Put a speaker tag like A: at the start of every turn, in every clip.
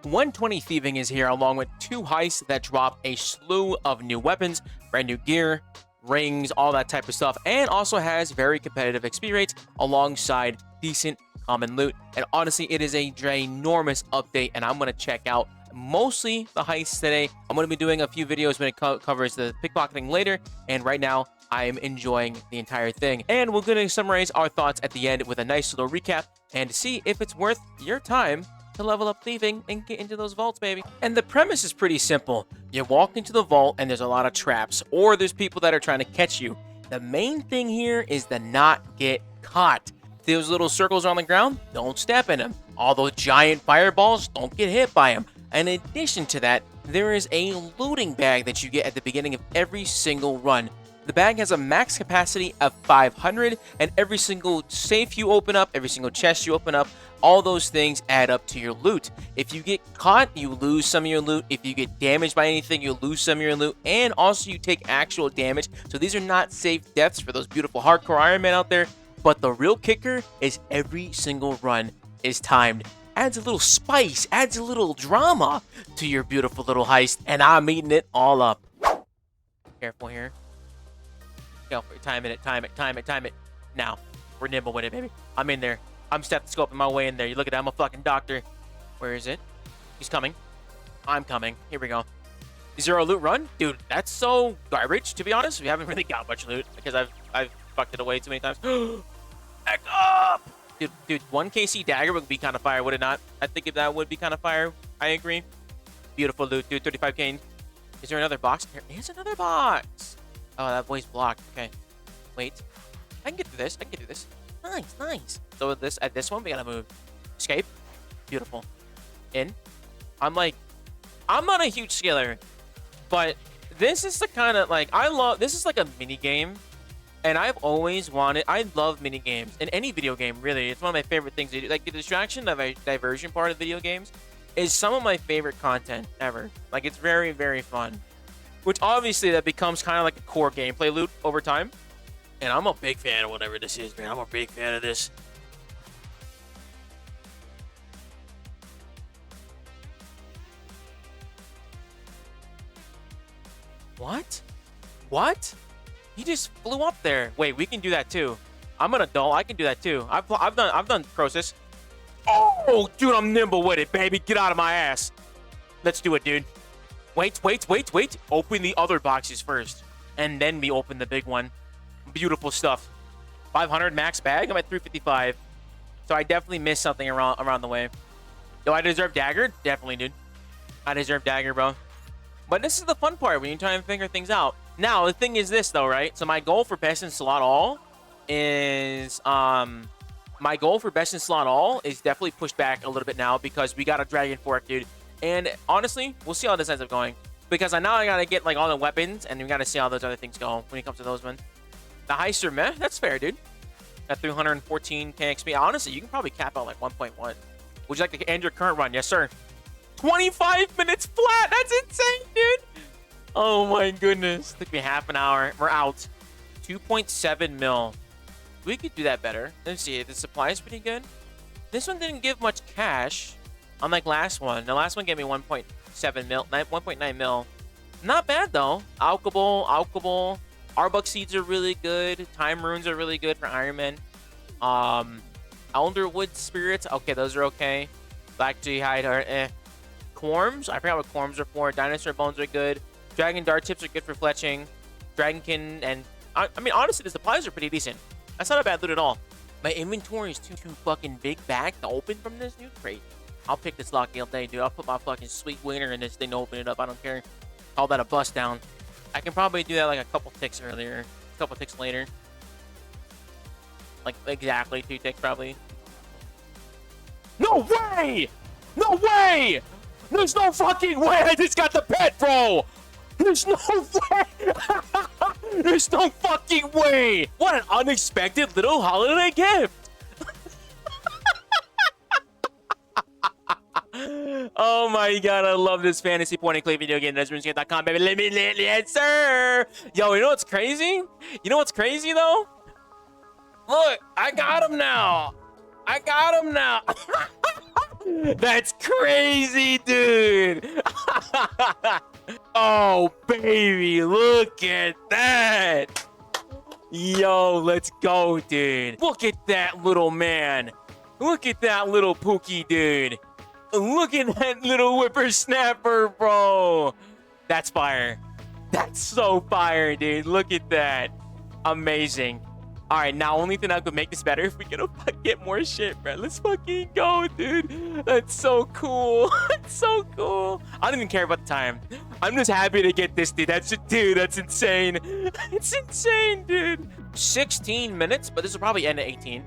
A: 120 Thieving is here along with 2 heists that drop a slew of new weapons, brand new gear, rings, all that type of stuff, and also has very competitive XP rates alongside decent common loot. And honestly, it is a ginormous update, and I'm going to check out mostly the heists today. I'm going to be doing a few videos when it covers the pickpocketing later, and right now I am enjoying the entire thing. And we're going to summarize our thoughts at the end with a nice little recap and see if it's worth your time to level up thieving and get into those vaults, baby. And the premise is pretty simple. You walk into the vault and there's a lot of traps, or there's people that are trying to catch you. The main thing here is to not get caught. Those little circles on the ground, don't step in them. All those giant fireballs, don't get hit by them. In addition to that, there is a looting bag that you get at the beginning of every single run. The bag has a max capacity of 500, and every single safe you open up, every single chest you open up, all those things add up to your loot. If you get caught, you lose some of your loot. If you get damaged by anything, you lose some of your loot, and also you take actual damage. So these are not safe deaths for those beautiful hardcore Iron Men out there. But the real kicker is every single run is timed. Adds a little spice, adds a little drama to your beautiful little heist, and I'm eating it all up. Careful here. Go for it. Time it. Now, we're nimble with it, baby. I'm in there. I'm stethoscoping my way in there. You look at that, I'm a fucking doctor. Where is it? He's coming. I'm coming. Here we go. 0 loot run? Dude, that's so garbage, to be honest. We haven't really got much loot because I've fucked it away too many times. Back up! Dude, 1 KC dagger would be kind of fire, would it not? I think if that would be kind of fire. I agree. Beautiful loot, dude. 35k. Is there another box? There is another box. Oh, that boy's blocked. Okay. Wait. I can get through this. Nice. So at this one, we gotta move. Escape. Beautiful. In. I'm not a huge skiller, but this is the kind of, this is like a mini game. And I've always wanted, I love mini games in any video game, really. It's one of my favorite things to do. Like the distraction, the diversion part of video games is some of my favorite content ever. Like, it's very, very fun. Which obviously that becomes kind of like a core gameplay loop over time. And I'm a big fan of whatever this is, man. I'm a big fan of this. What? He just flew up there. Wait, we can do that too. I'm an adult. I can do that too. I've done process. Oh, dude, I'm nimble with it, baby. Get out of my ass. Let's do it, dude. Wait. Open the other boxes first, and then we open the big one. Beautiful stuff. 500 max bag. I'm at 355. So I definitely missed something around the way. Do I deserve dagger? Definitely, dude. I deserve dagger, bro. But this is the fun part when you try and figure things out. Now, the thing is this, though, right? So my goal for best in slot all is definitely pushed back a little bit now because we got a dragon fork, dude. And honestly, we'll see how this ends up going. Because I gotta get like all the weapons, and we gotta see how those other things go when it comes to those ones. The heists are meh. That's fair, dude. At 314k XP. Honestly, you can probably cap out like 1.1. Would you like to end your current run? Yes, sir. 25 minutes flat. That's insane, dude. Oh my goodness. Took me half an hour. We're out. 2.7 mil. We could do that better. Let's see. The supply is pretty good. This one didn't give much cash. Unlike last one. The last one gave me 1.7 mil. 1.9 mil. Not bad though. Alchable. Arbok seeds are really good. Time runes are really good for Iron Man. Elderwood spirits. Okay, those are okay. Black Jihad are Corms. I forgot what corms are for. Dinosaur bones are good. Dragon dart tips are good for fletching. Dragonkin, and I mean, honestly, the supplies are pretty decent. That's not a bad loot at all. My inventory is too fucking big back to open from this new crate. I'll pick this lock all day, dude. I'll put my fucking sweet wiener in this thing to open it up. I don't care. Call that a bust down. I can probably do that like a couple ticks earlier, a couple ticks later. Like exactly 2 ticks probably. No way! No way! There's no fucking way! I just got the pet, bro! There's no way! There's no fucking way! What an unexpected little holiday gift! Oh my god, I love this fantasy point and click video game. That's RUNESCAPE.com, baby. Let me yes, sir! Yo, you know what's crazy? You know what's crazy, though? Look, I got him now! That's crazy, dude. Oh, baby, look at that. Yo, let's go, dude. Look at that little man. Look at that little Pookie, dude. Look at that little whippersnapper, bro. That's fire. That's so fire, dude. Look at that. Amazing. All right, now only thing that could make this better if we get more shit, bro. Let's fucking go, dude. That's so cool. That's so cool. I don't even care about the time. I'm just happy to get this, dude. Dude, that's insane. It's insane, dude. 16 minutes, but this will probably end at 18.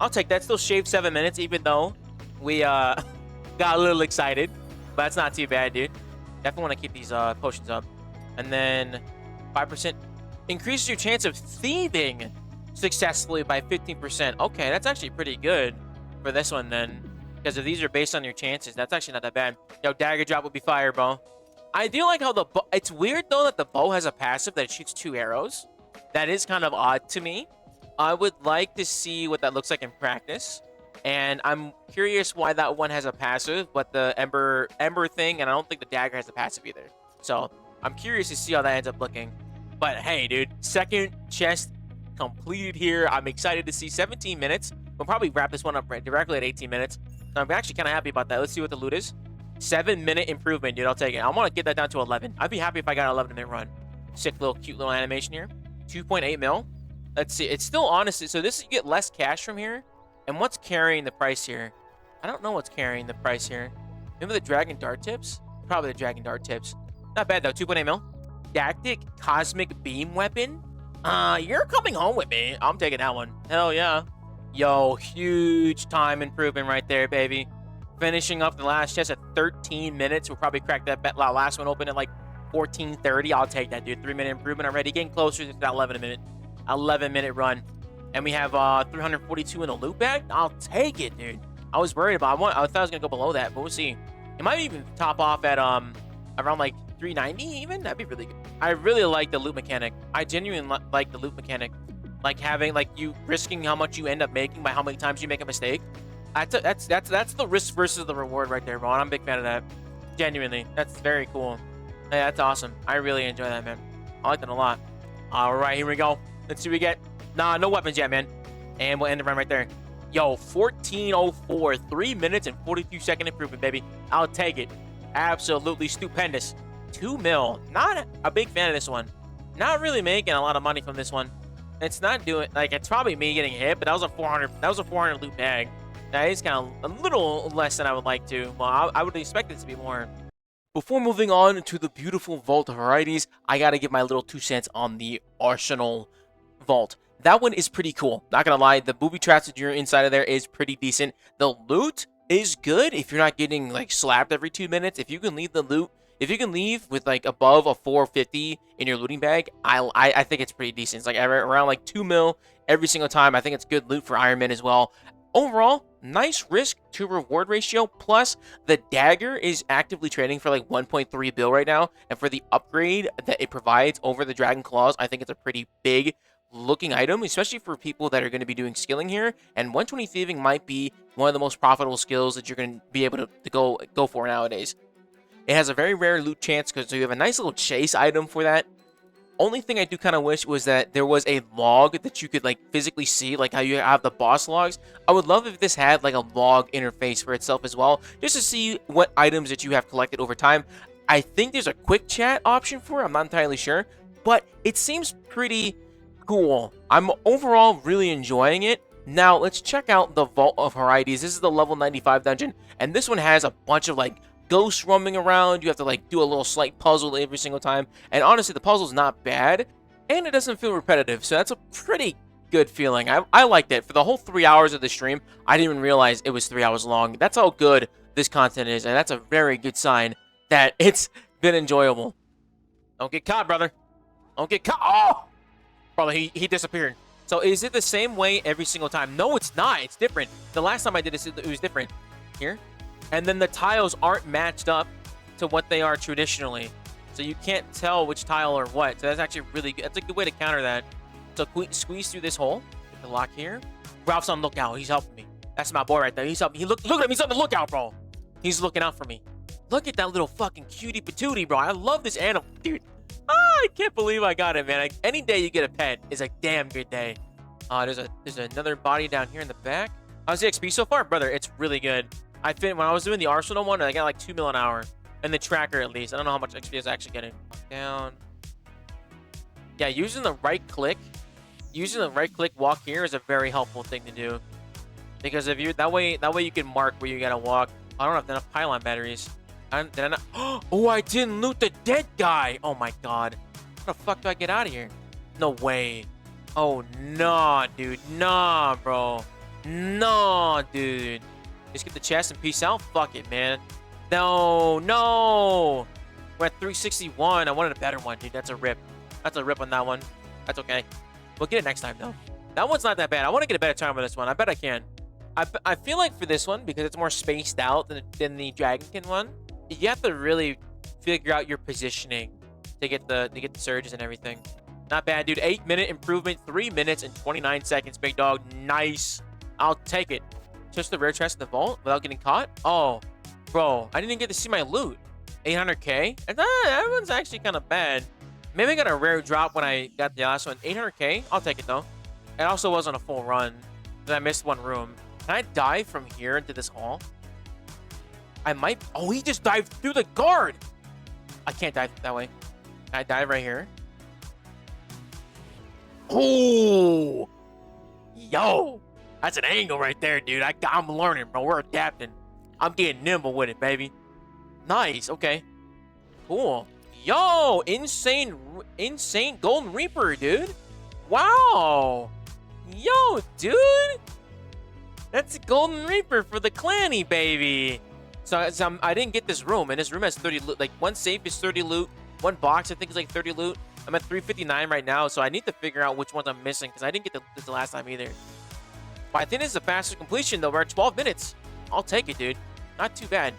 A: I'll take that. Still shaved 7 minutes, even though we got a little excited. But that's not too bad, dude. Definitely want to keep these potions up. And then 5% increases your chance of thieving successfully by 15%. Okay, that's actually pretty good for this one then. Because if these are based on your chances, that's actually not that bad. Yo, dagger drop would be fire, bro. I do like how the bow... It's weird, though, that the bow has a passive that shoots 2 arrows. That is kind of odd to me. I would like to see what that looks like in practice. And I'm curious why that one has a passive, but the Ember thing, and I don't think the dagger has a passive either. So, I'm curious to see how that ends up looking. But hey, dude, second chest completed here. I'm excited to see 17 minutes. We'll probably wrap this one up directly at 18 minutes. So I'm actually kind of happy about that. Let's see what the loot is. 7-minute improvement, dude. I'll take it. I want to get that down to 11. I'd be happy if I got an 11-minute run. Sick little, cute little animation here. 2.8 mil. Let's see. It's still honestly. So this, you get less cash from here. And what's carrying the price here? I don't know what's carrying the price here. Remember the Dragon Dart tips? Probably the Dragon Dart tips. Not bad though. 2.8 mil. Dactic Cosmic Beam Weapon. You're coming home with me. I'm taking that one. Hell yeah. Yo, huge time improvement right there, baby. Finishing up the last chest at 13 minutes. We'll probably crack that last one open at like 14:30. I'll take that, dude. 3-minute improvement already. Getting closer to that 11-minute run. And we have 342 in the loot bag. I'll take it, dude. I was worried about. I thought I was gonna go below that, but we'll see. It might even top off at around like 390 even. That'd be really good. I really like the loot mechanic. I genuinely like the loot mechanic. Like having like you risking how much you end up making by how many times you make a mistake. That's the risk versus the reward right there, bro. And I'm a big fan of that. Genuinely, that's very cool. Yeah, that's awesome. I really enjoy that, man. I like that a lot. All right, here we go. Let's see what we get. Nah, no weapons yet, man. And we'll end the run right there. Yo, 14:04, 3 minutes and 42-second improvement, baby. I'll take it. Absolutely stupendous. 2 mil. Not a big fan of this one. Not really making a lot of money from this one. It's not doing like it's probably me getting hit, but that was a 400. That was a 400 loot bag. That is kind of a little less than I would like to. Well, I would expect it to be more. Before moving on to the beautiful vault varieties, I gotta give my little 2 cents on the Arsenal vault. That one is pretty cool. Not gonna lie, the booby traps that you're inside of there is pretty decent. The loot is good if you're not getting like slapped every 2 minutes. If you can leave the loot, if you can leave with like above a 450 in your looting bag, I think it's pretty decent. It's like around like 2 mil every single time. I think it's good loot for Iron Man as well. Overall, nice risk to reward ratio. Plus, the dagger is actively trading for like 1.3 bill right now. And for the upgrade that it provides over the Dragon Claws, I think it's a pretty big looking item, especially for people that are going to be doing skilling here. And 120 thieving might be one of the most profitable skills that you're going to be able to go for nowadays. It has a very rare loot chance because you have a nice little chase item for that. Only thing I do kind of wish was that there was a log that you could like physically see, like how you have the boss logs. I would love if this had like a log interface for itself as well, just to see what items that you have collected over time. I think there's a quick chat option for it. I'm not entirely sure, but it seems pretty cool. I'm overall really enjoying it. Now let's check out the Vault of Varieties. This is the level 95 dungeon, and this one has a bunch of like ghosts roaming around. You have to like do a little slight puzzle every single time, and honestly the puzzle's not bad and it doesn't feel repetitive, so that's a pretty good feeling. I liked it. For the whole 3 hours of the stream, I didn't even realize it was 3 hours long. That's how good this content is, and that's a very good sign that it's been enjoyable. Don't get caught, brother. Don't get caught. Oh, brother, he disappeared. So is it the same way every single time? No, it's not. It's different. The last time I did this, it was different. Here. And then the tiles aren't matched up to what they are traditionally. So you can't tell which tile or what. So that's actually really good. That's a good way to counter that. So squeeze through this hole. Get the lock here. Ralph's on lookout. He's helping me. That's my boy right there. He's helping me. Look at him. He's on the lookout, bro. He's looking out for me. Look at that little fucking cutie patootie, bro. I love this animal, dude. I can't believe I got it, man. Like, any day you get a pet is a damn good day. There's another body down here in the back. How's the XP so far, brother? It's really good. When I was doing the Arsenal one, I got like 2 mil an hour. And the tracker, at least. I don't know how much XP is actually getting. Down. Yeah, using the right click walk here is a very helpful thing to do. Because if you that way you can mark where you gotta walk. I don't have enough pylon batteries. Did I not? Oh, I didn't loot the dead guy. Oh my god. How the fuck do I get out of here? No way. Oh, nah, dude. Nah, bro. Nah, dude. Just get the chest and peace out. Fuck it, man. No. We're at 361. I wanted a better one, dude. That's a rip. That's a rip on that one. That's okay. We'll get it next time, though. That one's not that bad. I want to get a better time with this one. I bet I can. I feel like for this one, because it's more spaced out than the Dragonkin one, you have to really figure out your positioning to get the surges and everything. Not bad, dude. 8-minute improvement, 3 minutes and 29 seconds, big dog. Nice. I'll take it. Touch the rare chest in the vault without getting caught. Oh, bro, I didn't get to see my loot. 800k. That one's actually kind of bad. Maybe I got a rare drop when I got the last one. 800k. I'll take it though. It also wasn't a full run because I missed one room. Can I dive from here into this hall? I might. Oh, he just dived through the guard. I can't dive that way. Can I dive right here? Oh, yo, that's an angle right there, dude. I'm learning, bro. We're adapting. I'm getting nimble with it, baby. Nice. Okay. Cool. Yo, insane Golden Reaper, dude. Wow. Yo, dude. That's a Golden Reaper for the clanny, baby. So I didn't get this room, and this room has 30 loot. Like, one safe is 30 loot. One box, I think, is like 30 loot. I'm at 359 right now, so I need to figure out which ones I'm missing, because I didn't get this the last time either. But I think this is a faster completion, though. We're at 12 minutes. I'll take it, dude. Not too bad.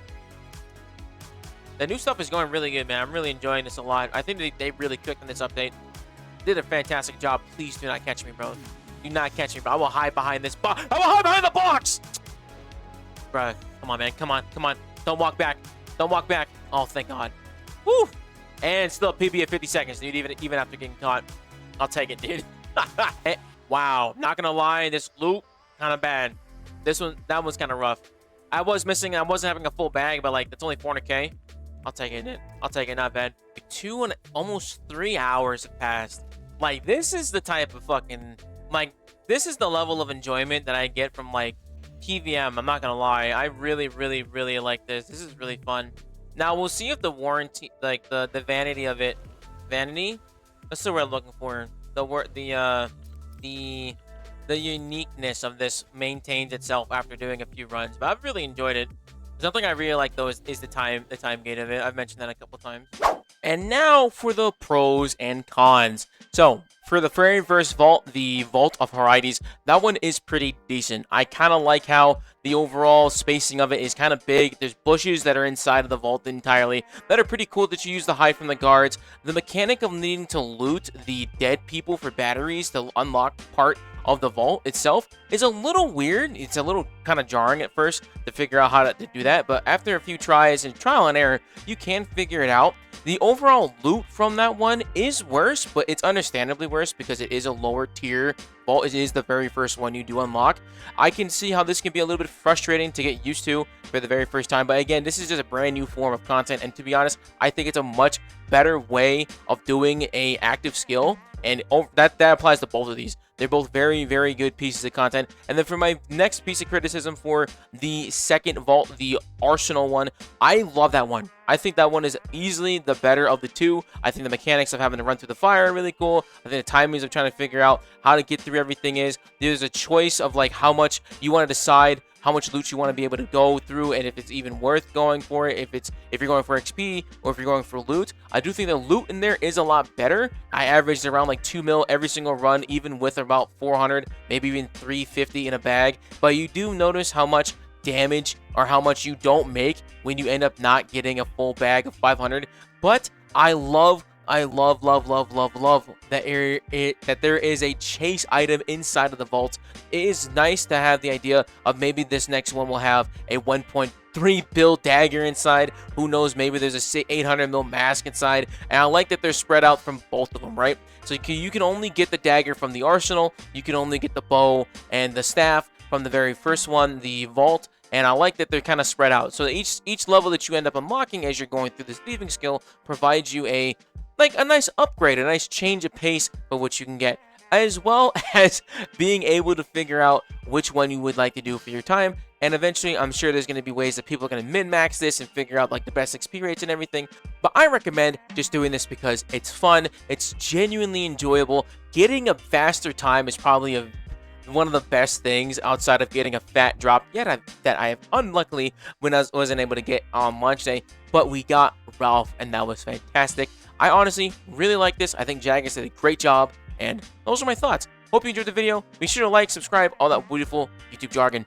A: The new stuff is going really good, man. I'm really enjoying this a lot. I think they really cooked on this update. Did a fantastic job. Please do not catch me, bro. Do not catch me, bro. I will hide behind this box. I will hide behind the box! Bro, come on, man. Come on. Come on. Don't walk back. Don't walk back. Oh, thank God. Woo! And still PB at 50 seconds, dude, even after getting caught. I'll take it, dude. Wow. Not gonna lie, this loot, kind of bad. That one's kind of rough. I wasn't having a full bag, but like, that's only 400k. I'll take it, dude. I'll take it, not bad. 2 and almost 3 hours have passed. Like, this is the type of fucking, like, this is the level of enjoyment that I get from, like, TVM. I'm not gonna lie. I really, really, really like this. This is really fun. Now, we'll see if the warranty, like, the vanity of it, that's the word I'm looking for. The uniqueness of this maintains itself after doing a few runs. But I've really enjoyed it. Something I really like, though, is the time gate of it. I've mentioned that a couple times. And now for the pros and cons. So, for the very first vault, the Vault of Heists, that one is pretty decent. I kind of like how the overall spacing of it is kind of big. There's bushes that are inside of the vault entirely that are pretty cool that you use to hide from the guards. The mechanic of needing to loot the dead people for batteries to unlock part of the vault itself is a little weird. It's a little kind of jarring at first to figure out how to do that, but after a few tries and trial and error, you can figure it out. The overall loot from that one is worse, but it's understandably worse because it is a lower tier vault. It is the very first one you do unlock. I can see how this can be a little bit frustrating to get used to for the very first time, but again, this is just a brand new form of content, and to be honest, I think it's a much better way of doing a active skill, and that applies to both of these. They're both very, very good pieces of content. And then for my next piece of criticism for the second vault, the Arsenal one, I love that one. I think that one is easily the better of the two. I think the mechanics of having to run through the fire are really cool. I think the timings of trying to figure out how to get through everything is. There's a choice of like how much you want to decide how much loot you want to be able to go through, and if it's even worth going for it, if you're going for XP or if you're going for loot. I do think the loot in there is a lot better. I averaged around like 2 mil every single run, even with about 400, maybe even 350 in a bag. But you do notice how much damage or how much you don't make when you end up not getting a full bag of 500. But I love I love that there is a chase item inside of the vault. It is nice to have the idea of maybe this next one will have a 1.3 build dagger inside. Who knows, maybe there's a 800 mil mask inside. And I like that they're spread out from both of them, right? So you can only get the dagger from the arsenal, you can only get the bow and the staff from the very first one, the vault. And I like that they're kind of spread out. So each level that you end up unlocking as you're going through this thieving skill provides you a nice upgrade, a nice change of pace for what you can get, as well as being able to figure out which one you would like to do for your time. And eventually, I'm sure there's going to be ways that people are going to min-max this and figure out like the best XP rates and everything. But I recommend just doing this because it's fun, it's genuinely enjoyable. Getting a faster time is probably one of the best things outside of getting a fat drop that I have unluckily when I wasn't able to get on launch day. But we got Ralph, and that was fantastic. I honestly really like this. I think Jaggers did a great job, and those are my thoughts. Hope you enjoyed the video. Be sure to like, subscribe, all that beautiful YouTube jargon.